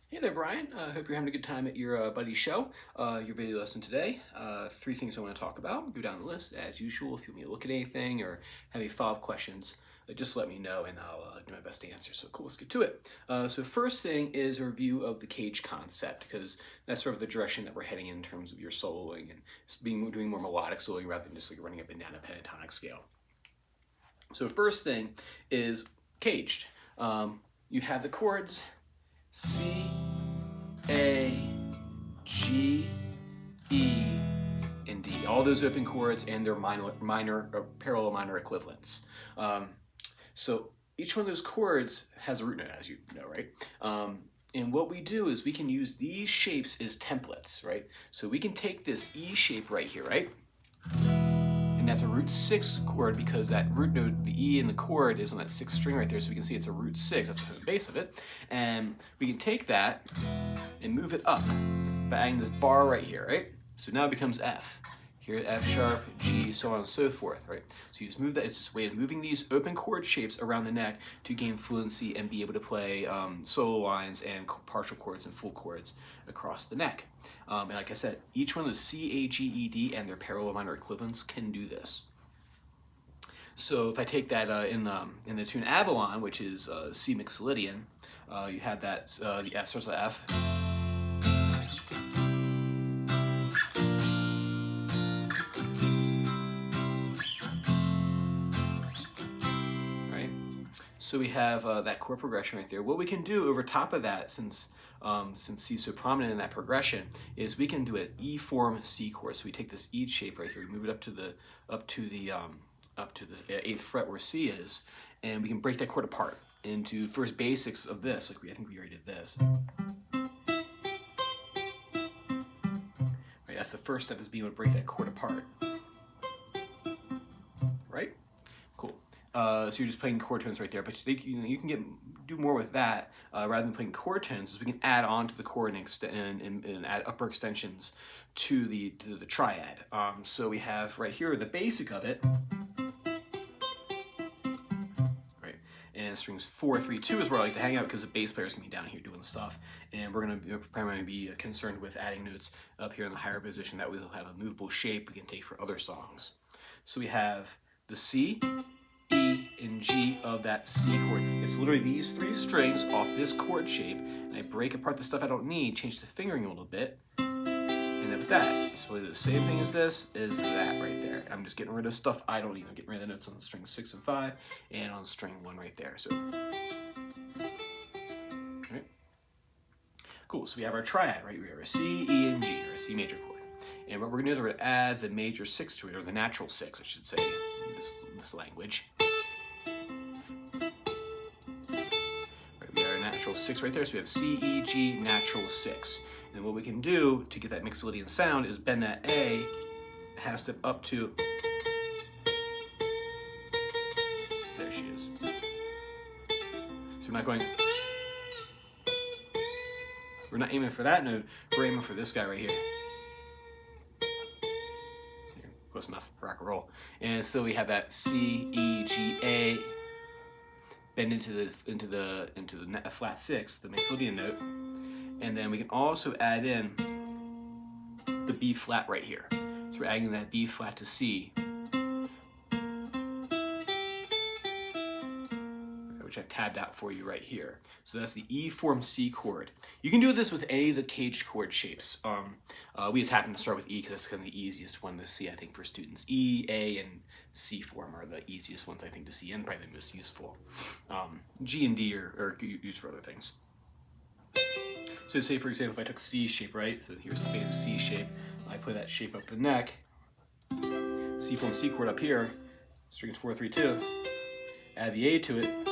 Hey there, Brian. Hope you're having a good time at your buddy's show. Your video lesson today. Three things I want to talk about. Go down the list as usual. If you want me to look at anything or have any follow-up questions, just let me know and I'll do my best to answer. So cool, let's get to it. So first thing is a review of the cage concept, because that's sort of the direction that we're heading in terms of your soloing and doing more melodic soloing rather than just like running up and down a pentatonic scale. So first thing is caged. You have the chords C, A, G, E, and D. All those open chords and their minor or parallel minor equivalents. So each one of those chords has a root note, as you know, right? And what we do is we can use these shapes as templates, right? So we can take this E shape right here, right? And that's a root 6 chord because that root note, the E in the chord, is on that 6th string right there. So we can see it's a root 6, that's the base of it. And we can take that and move it up by adding this bar right here, right? So now it becomes F. Here, F sharp, G, so on and so forth, right? So you just move that. It's just a way of moving these open chord shapes around the neck to gain fluency and be able to play solo lines and partial chords and full chords across the neck. And like I said, each one of the C, A, G, E, D and their parallel minor equivalents can do this. So if I take that in the tune Avalon, which is C Mixolydian, you have that the F starts with F. So we have that chord progression right there. What we can do over top of that, since C's so prominent in that progression, is we can do an E form C chord. So we take this E shape right here, we move it up to the 8th fret where C is, and we can break that chord apart into first basics of this. Like I think we already did this. Right, that's the first step, is being able to break that chord apart. Right? Cool. So you're just playing chord tones right there, but you can do more with that rather than playing chord tones. Is we can add on to the chord and add upper extensions to the triad. So we have right here the basic of it, right? And strings 4, 3, 2 is where I like to hang out because the bass player's gonna be down here doing stuff, and we're gonna primarily be concerned with adding notes up here in the higher position that we'll have a movable shape we can take for other songs. So we have the C, E, and G of that C chord. It's literally these 3 strings off this chord shape, and I break apart the stuff I don't need, change the fingering a little bit, and then with that, it's really the same thing as this, is that right there. I'm just getting rid of stuff I don't need. I'm getting rid of the notes on string 6 and 5, and on string 1 right there. So, right. Cool, so we have our triad, right? We have our C, E, and G, or a C major chord. And what we're gonna do is we're gonna add the major 6 to it, or the natural 6, I should say, in this language. Right, we have our natural 6 right there, so we have C, E, G, natural 6. And what we can do to get that Mixolydian sound is bend that A half step up to, there she is. So we're not going, we're not aiming for that note, we're aiming for this guy right here. Close enough, rock and roll. And so we have that C, E, G, A, bend into the flat 6, the Mixolydian note, and then we can also add in the B flat right here. So we're adding that B flat to C, which I've tabbed out for you right here. So that's the E form C chord. You can do this with any of the caged chord shapes. We just happen to start with E because that's kind of the easiest one to see, I think, for students. E, A, and C form are the easiest ones, I think, to see, and probably the most useful. G and D are used for other things. So say, for example, if I took C shape, right? So here's the basic C shape. I put that shape up the neck. C form C chord up here, strings 4, 3, 2. Add the A to it.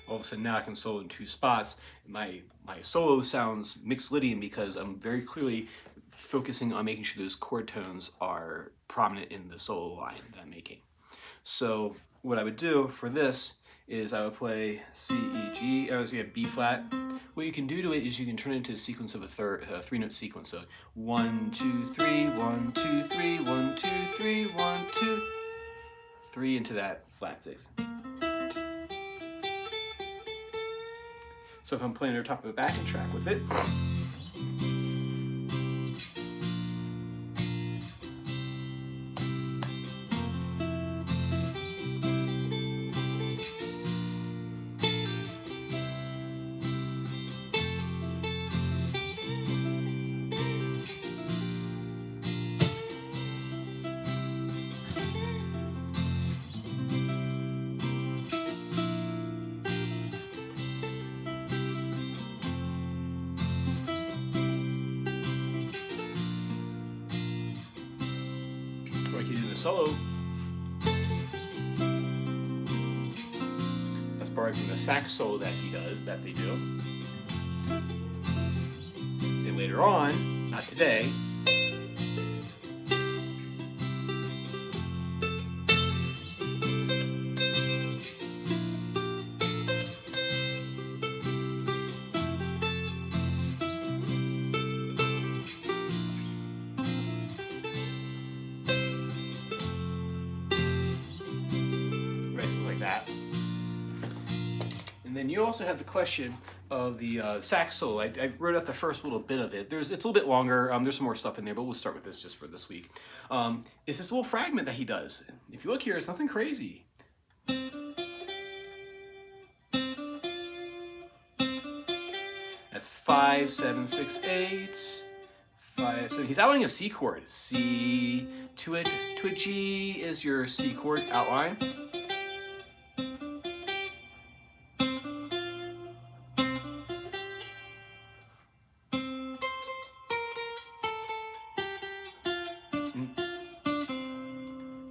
All of a sudden now I can solo in 2 spots. My solo sounds Mixolydian because I'm very clearly focusing on making sure those chord tones are prominent in the solo line that I'm making. So what I would do for this is I would play C, E, G, so you have B flat. What you can do to it is you can turn it into a sequence of a 3-note sequence. So 1, 2, 3, 1, 2, 3, 1, 2, 3, 1, 2, 3 into that flat 6. So if I'm playing over top of a backing track with it, like you do the solo, that's borrowed from the sax solo that they do. Then later on, not today, something like that. And then you also have the question of the sax solo. I wrote out the first little bit of it. It's a little bit longer. There's some more stuff in there, but we'll start with this just for this week. It's this little fragment that he does. If you look here, it's nothing crazy. That's 5, 7, 6, 8. 5, 7. He's outlining a C chord. C to a G is your C chord outline.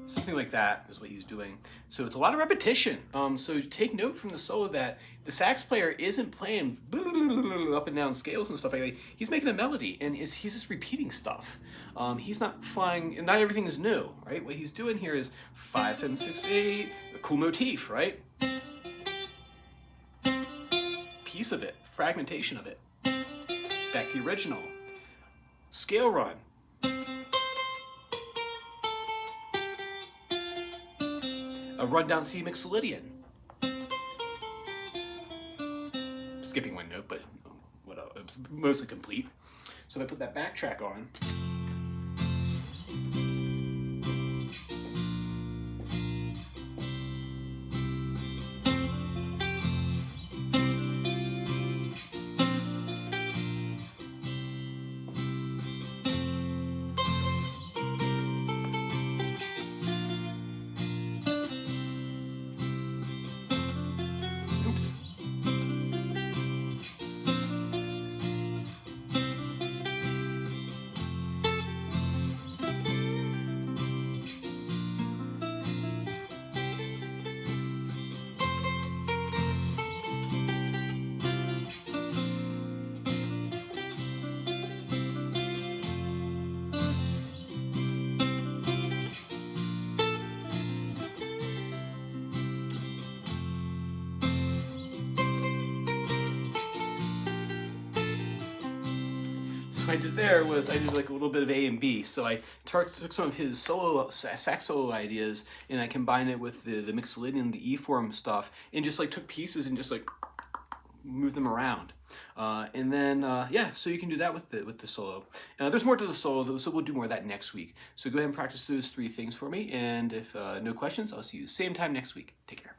Something like that is what he's doing. So it's a lot of repetition. So take note from the solo that the sax player isn't playing up and down scales and stuff like that. He's making a melody and he's just repeating stuff. He's not flying, and not everything is new, right? What he's doing here is 5, 7, 6, 8, a cool motif, right? Piece of it, fragmentation of it. Back to the original. Scale run. A rundown C Mixolydian. Skipping one note, but it's mostly complete. So if I put that backtrack on, what I did there was I did like a little bit of A and B. So I took some of his sax solo ideas and I combined it with the Mixolydian, the E form stuff, and just like took pieces and just like moved them around. And then yeah, so you can do that with the solo. There's more to the solo, so we'll do more of that next week. So go ahead and practice those 3 things for me. And if no questions, I'll see you same time next week. Take care.